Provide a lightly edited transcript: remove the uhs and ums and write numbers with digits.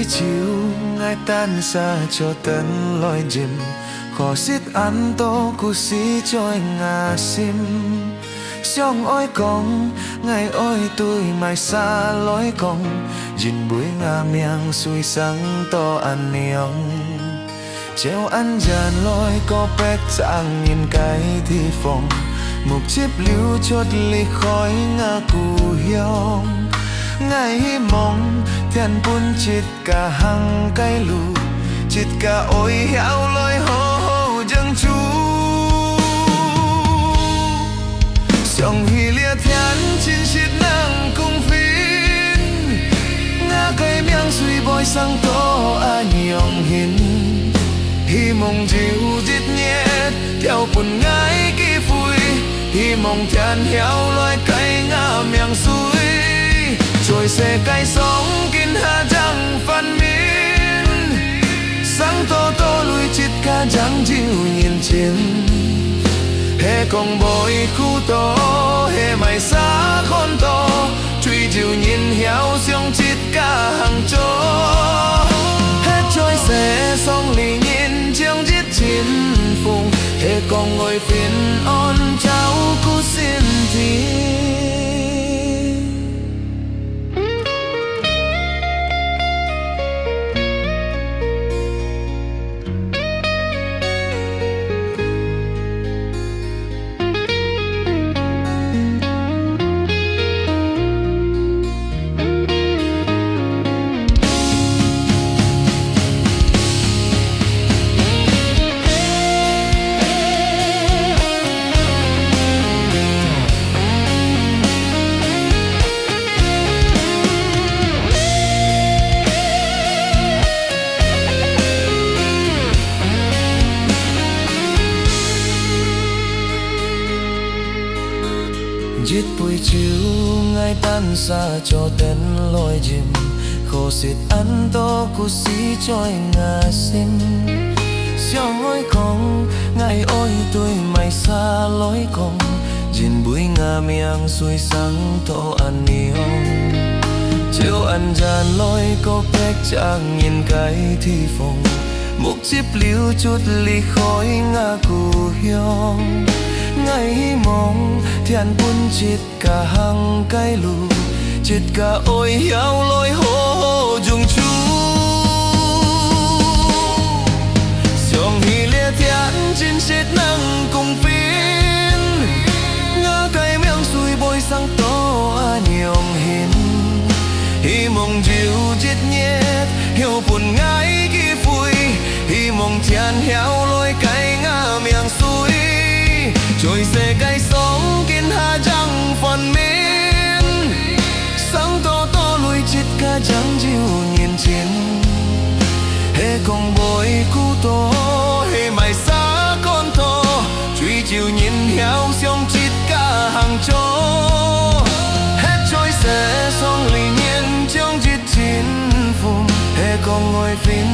buổi chiều ngài tan xa cho tận lối dìm khó xiết ăn tô cú xí trôi ngà sim xong ôi con ngày ôi tôi mai xa lối con dìn buổi ngà miang xuôi sáng to ăn niang treo ăn dàn lối có bét sang nhìn cái thi phòng một chiếc liu chốt ly khói ngà cù hiong ngày hi mong thiên bún chít cả hăng cây lù chít cả ôi héo lối hô hô dâng chú trong hi lia thiên chín chít nang cung phiến ngã cây miang suy bôi sang to a nhong hin hi mong dịu dít nhẹ theo bùn ngái kỳ vui hi mong thiên héo lối cây ngã miang suy rồi xe cây sóng kín hà trăng phân miên sáng to to lui chít ca trắng chiều nhìn trên hè con bồi khu to hè mày xa con to truy chiều nhìn héo xiong chít ca hàng chó hết trôi xe sóng lì nhìn chiang chít chín phùng hè con ngồi phiền on cháu cú xin thiên Giết buổi chiều ngài tan xa cho tên lối dìm khổ xịt ăn tô cú xí trôi ngà xin xiong ôi con ngài ôi tôi mày xa lối con dìn buổi ngà miang xuôi sáng thô ăn niong chiều ăn dàn lối có bét chẳng nhìn cái thi phòng một chiếc liu chút ly khói ngà cù hiong ngày hi mong thiên bún chít cả hăng cây lù chít cả ôi héo lối hô hô dùng chú xiong hi lia thiên chín chít nang cùng phiến ngã cây miang xuôi bôi sang to a nhong hin hi mong dịu chít nhét hiểu buồn ngái kỳ vui hi mong thiên héo lối cây ngã miang xuôi trôi xe cây sóng kín hà trăng phần miên sáng to to lui chít ca trắng chiều nhìn trên hè con bồi cú to hè mày xa con to truy chiều nhìn héo xiong chít ca hàng chó hết trôi xe sóng lì nhiên trong chít chín phùng hè con ngồi phiến